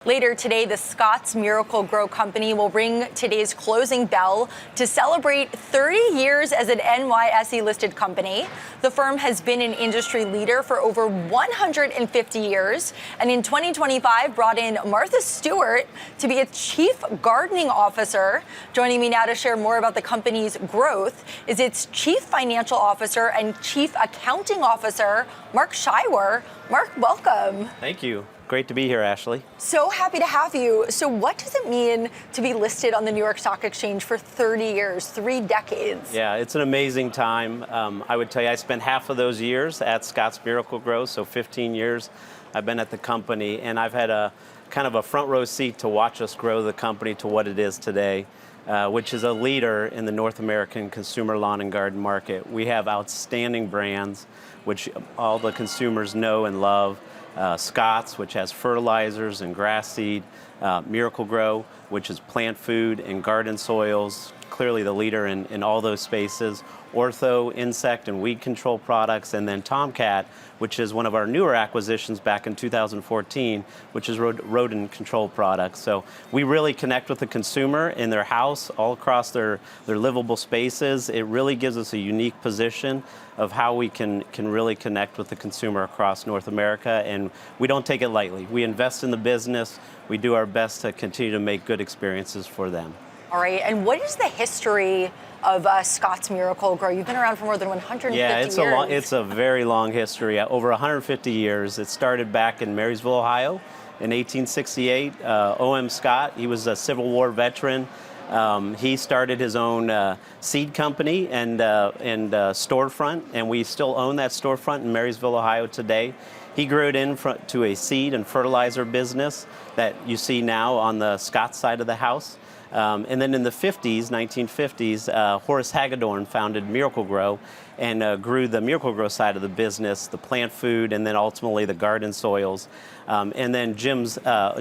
Later today, the Scott's Miracle-Gro Company will ring today's closing bell to celebrate 30 years as an NYSE-listed company. The firm has been an industry leader for over 150 years, and in 2025 brought in Martha Stewart to be its Chief Gardening Officer. Joining me now to share more about the company's growth is its Chief Financial Officer and Chief Accounting Officer, Mark Scheiwer. Mark, welcome. Thank you. Great to be here, Ashley. So happy to have you. So what does it mean to be listed on the New York Stock Exchange for 30 years, 3 decades? Yeah, it's an amazing time. I would tell you I spent half of those years at Scott's Miracle-Gro, so 15 years I've been at the company, and I've had a kind of a front row seat to watch us grow the company to what it is today, which is a leader in the North American consumer lawn and garden market. We have outstanding brands, which all the consumers know and love. Scott's, which has fertilizers and grass seed, Miracle-Gro, which is plant food and garden soils, clearly the leader in all those spaces, Ortho, insect and weed control products, and then Tomcat, which is one of our newer acquisitions back in 2014, which is rodent control products. So we really connect with the consumer in their house, all across their livable spaces. It really gives us a unique position of how we can really connect with the consumer across North America, and we don't take it lightly. We invest in the business. We do our best to continue to make good experiences for them. All right, and what is the history of Scott's Miracle-Gro? You've been around for more than 150 years. Yeah, it's a very long history, over 150 years. It started back in Marysville, Ohio in 1868. O.M. Scott, he was a Civil War veteran. He started his own seed company and storefront, and we still own that storefront in Marysville, Ohio today. He grew it into a seed and fertilizer business that you see now on the Scott side of the house. And then in the 1950s, Horace Hagedorn founded Miracle-Gro and grew the Miracle-Gro side of the business, the plant food, and then ultimately the garden soils. And then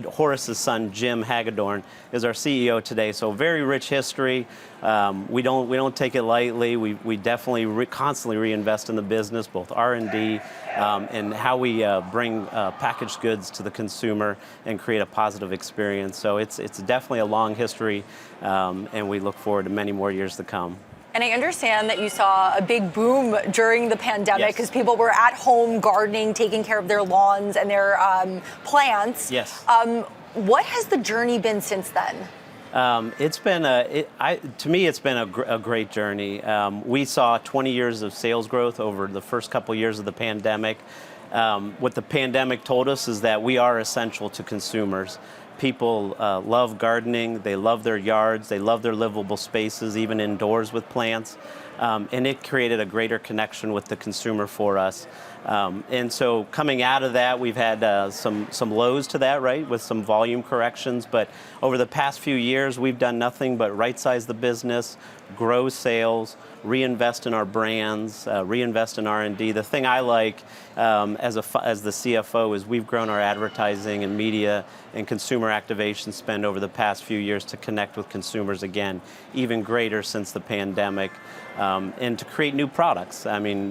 Horace's son, Jim Hagedorn, is our CEO today. So very rich history. We don't take it lightly. We definitely constantly reinvest in the business, both R&D and how we bring packaged goods to the consumer and create a positive experience. So it's definitely a long history, and we look forward to many more years to come. And I understand that you saw a big boom during the pandemic because people were at home gardening, taking care of their lawns and their plants. Yes. What has the journey been since then? To me, it's been a great journey. We saw 20 years of sales growth over the first couple years of the pandemic. What the pandemic told us is that we are essential to consumers. People love gardening, they love their yards, they love their livable spaces, even indoors with plants. And it created a greater connection with the consumer for us. And so coming out of that, we've had some lows to that, right, with some volume corrections. But over the past few years, we've done nothing but right-size the business, grow sales, reinvest in our brands, reinvest in R&D. The thing I like as the CFO is we've grown our advertising and media and consumer activation spend over the past few years to connect with consumers again, even greater since the pandemic, and to create new products. I mean,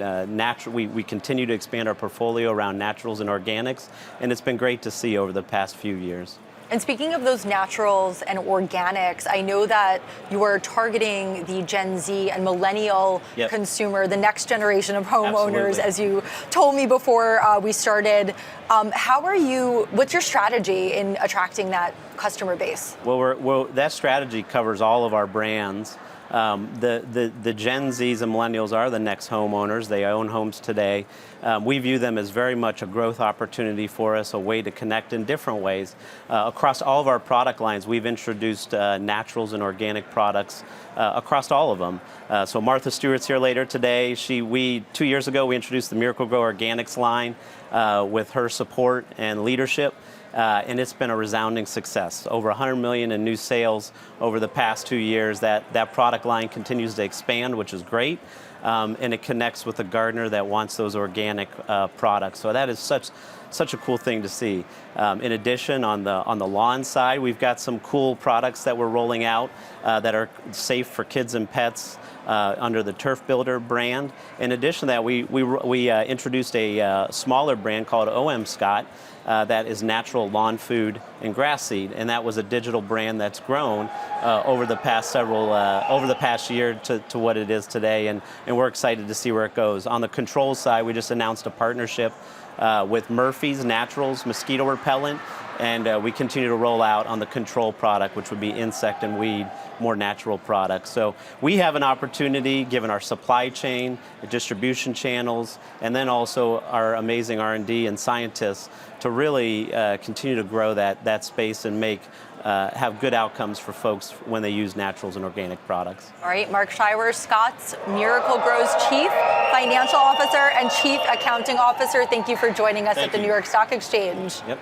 we continue to expand our portfolio around naturals and organics, and it's been great to see over the past few years. And speaking of those naturals and organics, I know that you are targeting the Gen Z and millennial consumer, the next generation of homeowners, as you told me before we started. What's your strategy in attracting that customer base? Well, that strategy covers all of our brands. The Gen Zs and millennials are the next homeowners. They own homes today. We view them as very much a growth opportunity for us, a way to connect in different ways. Across all of our product lines, we've introduced naturals and organic products across all of them. So Martha Stewart's here later today. 2 years ago, we introduced the Miracle-Gro Organics line with her support and leadership. And it's been a resounding success. Over 100 million in new sales over the past 2 years. That product line continues to expand, which is great. and it connects with the gardener that wants those organic products. So that is such a cool thing to see. In addition, on the lawn side, we've got some cool products that we're rolling out that are safe for kids and pets under the Turf Builder brand. In addition to that, we introduced a smaller brand called OM Scott that is natural lawn food and grass seed, and that was a digital brand that's grown over the past year to what it is today, and we're excited to see where it goes. On the control side, we just announced a partnership with Murphy's Naturals mosquito repellent, and we continue to roll out on the control product, which would be insect and weed, more natural products. So we have an opportunity, given our supply chain, the distribution channels, and then also our amazing R&D and scientists, to really continue to grow that space and have good outcomes for folks when they use naturals and organic products. All right, Mark Scheiwer, Scott's Miracle-Gro's Chief Financial Officer and Chief Accounting Officer. Thank you for joining us at the New York Stock Exchange. Yep.